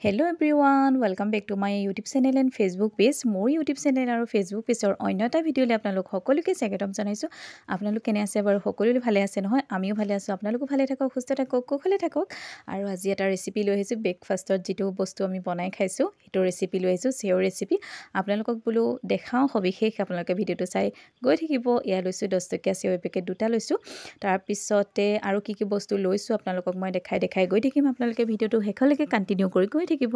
Hello everyone, welcome back to my YouTube channel and Facebook page. More YouTube channel আৰু Facebook page or অন্য এটা ভিডিঅ'লে আপোনালোক সকলোকে স্বাগতম জনাইছো। আপোনালোক কেনে আছে বাৰু সকলোৰে ভালে আছে নহয়? আমিও ভালে আছো। আপোনালোকো ভালে থাকক, সুস্থ থাকক, কুশলে থাকক। আৰু আজি এটা ৰেচিপি লৈ আহিছো ব্ৰেকফাষ্টত যেটো বস্তু আমি বনাই খাইছো, হেটো ৰেচিপি লৈ আহিছো সেও ৰেচিপি। আপোনালোকক বলো দেখাও সবিশেষ আপোনালোকে ভিডিঅ'টো চাই গৈ থাকিব। ইয়া লৈছো 10 টকীয়া সেও পেকেট দুটা লৈছো। তাৰ পিছতে আৰু কি বস্তু লৈছো আপোনালোকক মই দেখাই গৈ থাকিম। আপোনালোকে ভিডিঅ'টো শেষলৈকে কন্টিনিউ কৰি গৈ থাকিব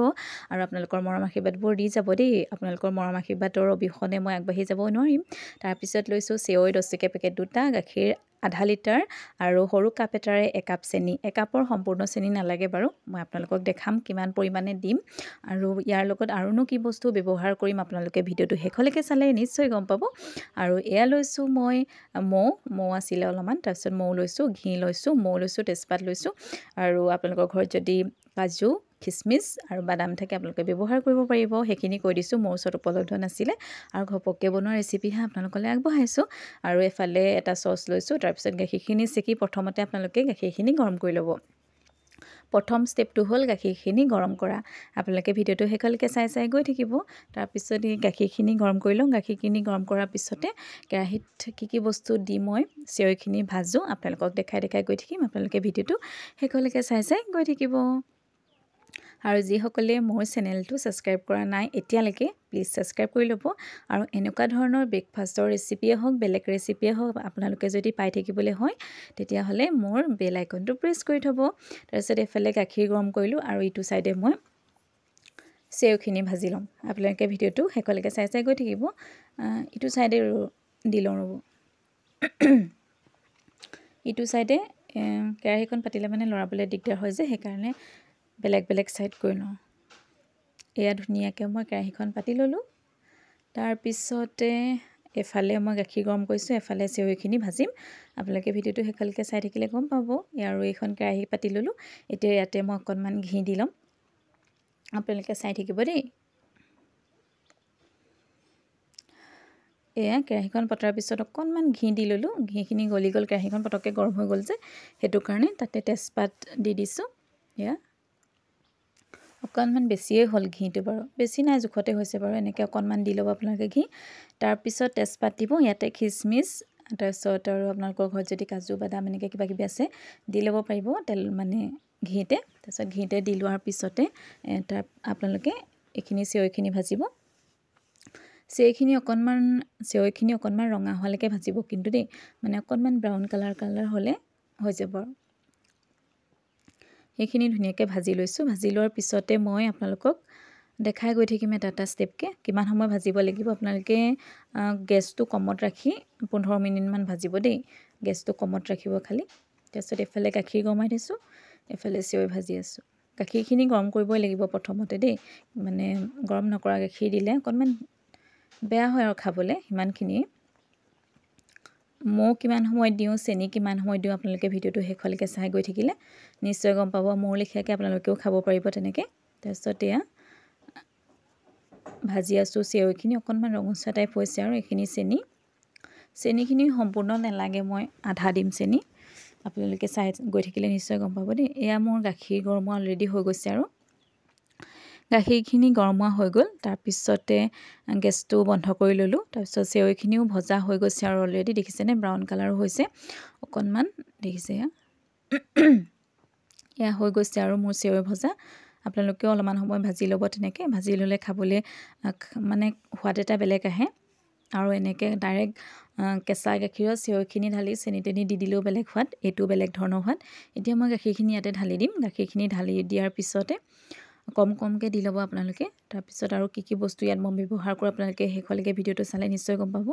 আৰু আপোনালোকৰ মৰম আশীৰ্বাদবোৰ দি যাব দেই। আপোনালোকৰ মৰম আশীৰ্বাদৰ অবিহনে মই আগবাঢ়ি যাব নোৱাৰিম। তাৰ পিছত লৈছো সেও 10 টকীয়া পেকেট দুটা, গাখীৰ আধা লিটাৰ আৰু সৰু কাপ এটাৰে 1 কাপ চেনি। 1 কাপৰ সম্পূৰ্ণ চেনি নালাগে বাৰু, মই আপোনালোকক দেখাম কিমান পৰিমাণে দিম আৰু ইয়াৰ লগত আৰুনো কি বস্তু ব্যৱহাৰ কৰিম আপোনালোকে ভিডিঅ'টো শেষলৈকে চালে নিশ্চয় গম পাব। আৰু এয়া লৈছো মই মৌ আছিলে অলপমান, তাৰ পিছত মৌ লৈছো, ঘি লৈছো, মৌ লৈছো, তেজপাত লৈছো আৰু আপোনালোকৰ ঘৰত যদি কাজু কিচমিচ আৰু বাদাম থাকে আপোনালোকে ব্যৱহাৰ কৰিব পাৰিব। হেখিনি কৈ দিছো, মোৰ ওচৰত উপলব্ধ নাছিলে আৰু ঘপককে বনোৱা ৰেচিপি হে আপোনালোকলৈ আগবঢ়াইছো। আৰু এফালে এটা সস লৈছো। তাৰ পিছত গাখীৰখিনি চেকি প্ৰথমতে আপোনালোকে গাখীৰখিনি গৰম কৰি ল'ব। প্ৰথম ষ্টেপটো হ'ল গাখীৰখিনি গৰম কৰা। আপোনালোকে ভিডিঅ'টো শেষলৈকে চাই গৈ থাকিব। তাৰ পিছত এই গাখীৰখিনি গৰম কৰি লওঁ। গাখীৰখিনি গৰম কৰাৰ পিছতে কেৰাহীত কি বস্তু দি মই সেওখিনি ভাজো আপোনালোকক দেখাই গৈ থাকিম। আপোনালোকে ভিডিঅ'টো শেষলৈকে চাই গৈ থাকিব। আৰু যিসকলে মোৰ চেনেলটো সাবস্ক্ৰাইব কৰা নাই এতিয়ালৈকে প্লিজ সাবস্ক্ৰাইব কৰি ল'ব। আৰু এনেকুৱা ধৰণৰ ব্ৰেকফাষ্টৰ ৰেচিপিয়ে হওক, বেলেগ ৰেচিপিয়ে হওক আপোনালোকে যদি পাই থাকিবলৈ হয় তেতিয়া হলে মোৰ বেল আইকনটো প্ৰেছ কৰি থব। তাৰপিছত এফালে গাখীৰ গৰম কৰিলো আৰু ইটো সাইডে মই সেওখিনি ভাজি লম। আপোনালোকে ভিডিঅ'টো শেষলৈকে চাই গৈ থাকিব। ইটো সাইডে দি লওঁ ৰ'ব। ইটো সাইডে কেৰাহীখন পাতিলে মানে লৰাবলৈ দিগদাৰ হয় যে, সেইকাৰণে বেলেগ সাইড কৰি লওঁ। এয়া ধুনীয়াকৈ মই কেৰাহীখন পাতি ল'লোঁ। তাৰ পিছতে এফালে মই গাখীৰ গৰম কৰিছোঁ, এফালে সেওখিনি ভাজিম। আপোনালোকে ভিডিঅ'টো শেষলৈকে চাই থাকিলে গম পাব। আৰু এইখন কেৰাহী পাতি ল'লোঁ। এতিয়া ইয়াতে মই অকণমান ঘি দি ল'ম। আপোনালোকে চাই থাকিব দেই। এয়া কেৰাহীখন পতাৰ পিছত অকণমান ঘি দি ল'লোঁ। ঘিখিনি গলি গ'ল, কেৰাহীখন পটককৈ গৰম হৈ গ'ল যে, সেইটো কাৰণে তাতে তেজপাত দি দিছোঁ। এয়া অকণমান বেছিয়ে হ'ল ঘিটো বাৰু, বেছি নাই জোখতে হৈছে বাৰু। এনেকৈ অকণমান দি ল'ব আপোনালোকে ঘি। তাৰপিছত তেজপাত দিব, ইয়াতে খিচমিচ, তাৰপিছত আৰু আপোনালোকৰ ঘৰত যদি কাজু বাদাম এনেকৈ কিবা আছে দি ল'ব পাৰিব তেল মানে ঘিতে। তাৰপিছত ঘিতে দি লোৱাৰ পিছতে আপোনালোকে এইখিনি সেওখিনি ভাজিব। সেওখিনি অকণমান ৰঙা হোৱালৈকে ভাজিব কিন্তু দেই, মানে অকণমান ব্ৰাউন কালাৰ হ'লে হৈ যাব। সেইখিনি ধুনীয়াকৈ ভাজি লৈছোঁ। ভাজি লোৱাৰ পিছতে মই আপোনালোকক দেখাই গৈ থাকিম এটা ষ্টেপকৈ কিমান সময় ভাজিব লাগিব। আপোনালোকে গেছটো কমত ৰাখি 15 মিনিটমান ভাজিব দেই। গেছটো কমত ৰাখিব খালি। তাৰপিছত এফালে গাখীৰ গৰমাই থৈছোঁ, এফালে সেও ভাজি আছোঁ। গাখীৰখিনি গৰম কৰিবই লাগিব প্ৰথমতে দেই, মানে গৰম নকৰা গাখীৰ দিলে অকণমান বেয়া হয় আৰু খাবলৈ। সিমানখিনিয়ে মৌ কিমান সময় দিওঁ, চেনি কিমান সময় দিওঁ আপোনালোকে ভিডিঅ'টো শেষলৈকে চাই গৈ থাকিলে নিশ্চয় গম পাব। মোৰ লেখীয়াকৈ আপোনালোকেও খাব পাৰিব তেনেকৈ। তাৰপিছত এয়া ভাজি আছোঁ। সেওখিনি অকণমান ৰঙচুৱা টাইপ হৈছে আৰু এইখিনি চেনিখিনি সম্পূৰ্ণ নালাগে, মই আধা দিম চেনি। আপোনালোকে চাই গৈ থাকিলে নিশ্চয় গম পাব দেই। এয়া মোৰ গাখীৰ গৰমোৱা অলৰেডি হৈ গৈছে আৰু গাখীৰখিনি গৰমোৱা হৈ গ'ল। তাৰপিছতে গেছটো বন্ধ কৰি ল'লোঁ। তাৰপিছত সেওখিনিও ভজা হৈ গৈছে আৰু অলৰেডি দেখিছেনে ব্ৰাউন কালাৰো হৈছে অকণমান, দেখিছে এয়া হৈ গৈছে আৰু মোৰ সেও ভজা। আপোনালোকেও অলপমান সময় ভাজি ল'ব। তেনেকৈ ভাজি ল'লে খাবলৈ মানে সোৱাদ এটা বেলেগ আহে। আৰু এনেকৈ ডাইৰেক্ট কেঁচা গাখীৰৰ সেওখিনি ঢালি চেনি তেনি দি দিলেও বেলেগ সোৱাদ, এইটো বেলেগ ধৰণৰ সোৱাদ। এতিয়া মই গাখীৰখিনি ইয়াতে ঢালি দিম। গাখীৰখিনি ঢালি দিয়াৰ পিছতে কমকৈ দি ল'ব আপোনালোকে। তাৰপিছত আৰু কি বস্তু ইয়াত মই ব্যৱহাৰ কৰোঁ আপোনালোকে শেষলৈকে ভিডিঅ'টো চালে নিশ্চয় গম পাব।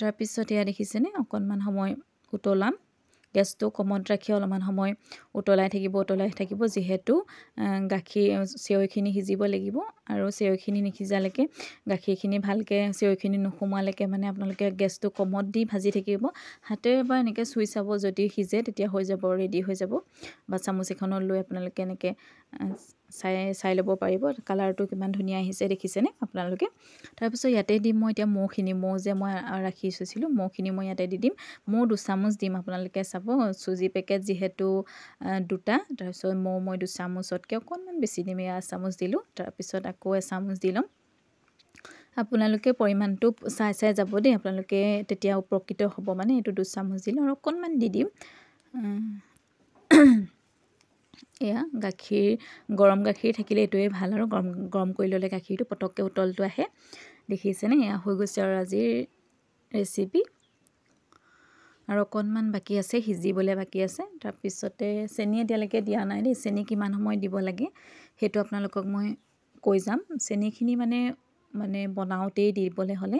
তাৰপিছত এয়া দেখিছেনে অকণমান সময় উতলাম। গেছটো কমত ৰাখি অলপমান সময় উতলাই থাকিব যিহেতু সেওখিনি সিজিব লাগিব। আৰু সেওখিনি নিসিজালৈকে গাখীৰখিনি ভালকৈ সেওখিনি নোসোমোৱালৈকে মানে আপোনালোকে গেছটো কমত দি ভাজি থাকিব। হাতেৰে এবাৰ এনেকৈ চুই চাব, যদি সিজে তেতিয়া হৈ যাব, ৰেডি হৈ যাব। বা চামুচ এখনত লৈ আপোনালোকে এনেকৈ চাই ল'ব পাৰিব কালাৰটো কিমান ধুনীয়া আহিছে দেখিছেনে আপোনালোকে। তাৰপিছত ইয়াতে দিম মই এতিয়া মৌ যে মই ৰাখি থৈছিলোঁ মৌখিনি মই ইয়াতে দি দিম। মৌ 2 চামুচ দিম, আপোনালোকে চাব চুজি পেকেট যিহেতু 2টা, তাৰপিছত মই 2 চামুচতকৈ অকণমান বেছি দিম, 1 চামুচ দিলোঁ। তাৰপিছত আকৌ 1 চামুচ দি ল'ম। আপোনালোকে পৰিমাণটো চাই যাব দেই, আপোনালোকে তেতিয়া উপকৃত হ'ব। মানে এইটো 2 চামুচ দিলোঁ আৰু অকণমান দি দিম এয়া গাখীৰ, গৰম গাখীৰ থাকিলে এইটোৱে ভাল আৰু গৰম কৰি ল'লে গাখীৰটো পটককৈ উতলটো আহে। দেখিছেনে, এয়া হৈ গৈছে আৰু আজিৰ ৰেচিপি। আৰু অকণমান বাকী আছে, সিজিবলৈ বাকী আছে। তাৰপিছতে চেনি এতিয়ালৈকে দিয়া নাই দেই, চেনি কিমান সময় দিব লাগে সেইটো আপোনালোকক মই কৈ যাম। চেনিখিনি মানে বনাওঁতেই দিবলৈ হ'লে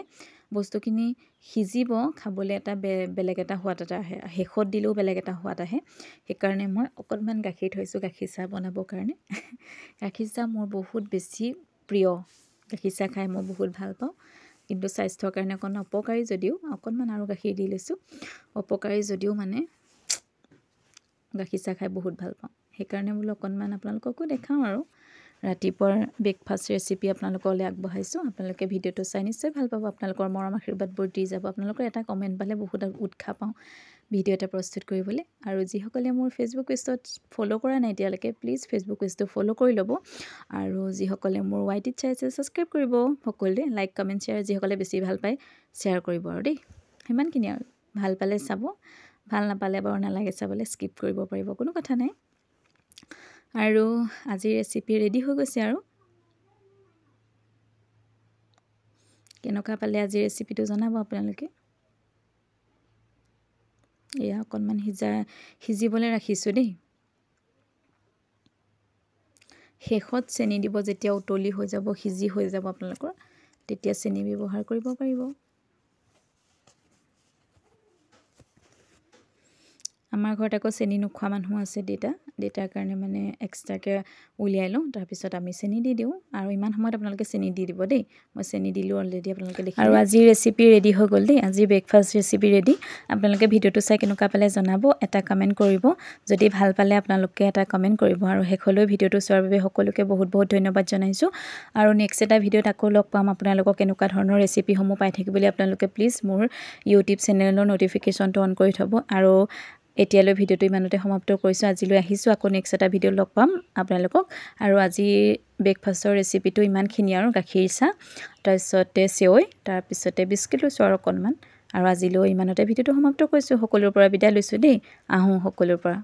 বস্তুখিনি সিজিব, খাবলৈ এটা বেলেগ এটা সোৱাদ এটা আহে, শেষত দিলেও বেলেগ এটা সোৱাদ আহে। সেইকাৰণে মই অকণমান গাখীৰ থৈছোঁ গাখীৰ চাহ বনাবৰ কাৰণে। গাখীৰ চাহ মোৰ বহুত বেছি প্ৰিয়, গাখীৰ চাহ খাই মই বহুত ভাল পাওঁ। কিন্তু স্বাস্থ্যৰ কাৰণে অকণ অপকাৰী যদিও অকণমান আৰু গাখীৰ দি লৈছোঁ, অপকাৰী যদিও মানে গাখীৰ চাহ খাই বহুত ভাল পাওঁ। সেইকাৰণে বোলো অকণমান আপোনালোককো দেখাওঁ আৰু ৰাতিপুৱাৰ ব্ৰেকফাষ্ট ৰেচিপি আপোনালোকলৈ আগবঢ়াইছোঁ। আপোনালোকে ভিডিঅ'টো চাই নিশ্চয় ভাল পাব, আপোনালোকৰ মৰম আশীৰ্বাদবোৰ দি যাব। আপোনালোকৰ এটা কমেণ্ট পালে বহুত উৎসাহ পাওঁ ভিডিঅ' এটা প্ৰস্তুত কৰিবলৈ। আৰু যিসকলে মোৰ ফেচবুক পেজত ফ'ল' কৰা নাই এতিয়ালৈকে, প্লিজ ফেচবুক পেজটো ফ'ল' কৰি ল'ব। আৰু যিসকলে মোৰ YT চাই আছে ছাবস্ক্ৰাইব কৰিব সকলোৱে, লাইক কমেণ্ট শ্বেয়াৰ যিসকলে বেছি ভাল পায় শ্বেয়াৰ কৰিব আৰু দেই। সিমানখিনি আৰু, ভাল পালে চাব, ভাল নাপালে বাৰু নালাগে চাবলৈ, স্কিপ কৰিব পাৰিব, কোনো কথা নাই। আৰু আজিৰ ৰেচিপি ৰেডি হৈ গৈছে। আৰু কেনেকুৱা পালে আজিৰ ৰেচিপিটো জনাব আপোনালোকে। এয়া অকণমান সিজিবলৈ ৰাখিছোঁ দেই। শেষত চেনি দিব, যেতিয়া উতলি হৈ যাব, সিজি হৈ যাব আপোনালোকৰ, তেতিয়া চেনি ব্যৱহাৰ কৰিব পাৰিব। আমাৰ ঘৰত আকৌ চেনি নোখোৱা মানুহ আছে, দেউতাৰ কাৰণে মানে এক্সট্ৰাকৈ উলিয়াই লওঁ, তাৰপিছত আমি চেনি দি দিওঁ। আৰু ইমান সময়ত আপোনালোকে চেনি দি দিব দেই, মই চেনি দিলোঁ অলৰেডি, আপোনালোকে দেখি। আৰু আজিৰ ৰেচিপি ৰেডি হৈ গ'ল দেই, আজিৰ ব্ৰেকফাষ্ট ৰেচিপি ৰেডি। আপোনালোকে ভিডিঅ'টো চাই কেনেকুৱা পালে জনাব, এটা কমেণ্ট কৰিব। যদি ভাল পালে আপোনালোকে এটা কমেণ্ট কৰিব। আৰু শেষলৈ ভিডিঅ'টো চোৱাৰ বাবে সকলোকে বহুত বহুত ধন্যবাদ জনাইছোঁ। আৰু নেক্সট এটা ভিডিঅ'ত আকৌ লগ পাম। আপোনালোকক কেনেকুৱা ধৰণৰ ৰেচিপিসমূহ পাই থাকিবলৈ আপোনালোকে প্লিজ মোৰ ইউটিউব চেনেলৰ ন'টিফিকেশ্যনটো অন কৰি থ'ব। আৰু এতিয়ালৈ ভিডিঅ'টো ইমানতে সমাপ্ত কৰিছোঁ, আজিলৈ আহিছোঁ। আকৌ নেক্সট এটা ভিডিঅ'ত লগ পাম আপোনালোকক। আৰু আজি ব্ৰেকফাষ্টৰ ৰেচিপিটো ইমানখিনি আৰু, গাখীৰ চাহ, তাৰপিছতে চেৱৈ, তাৰপিছতে বিস্কুট লৈছোঁ আৰু অকণমান। আৰু আজিলৈ ইমানতে ভিডিঅ'টো সমাপ্ত কৰিছোঁ, সকলোৰে পৰা বিদায় লৈছোঁ দেই, আহোঁ সকলোৰে পৰা।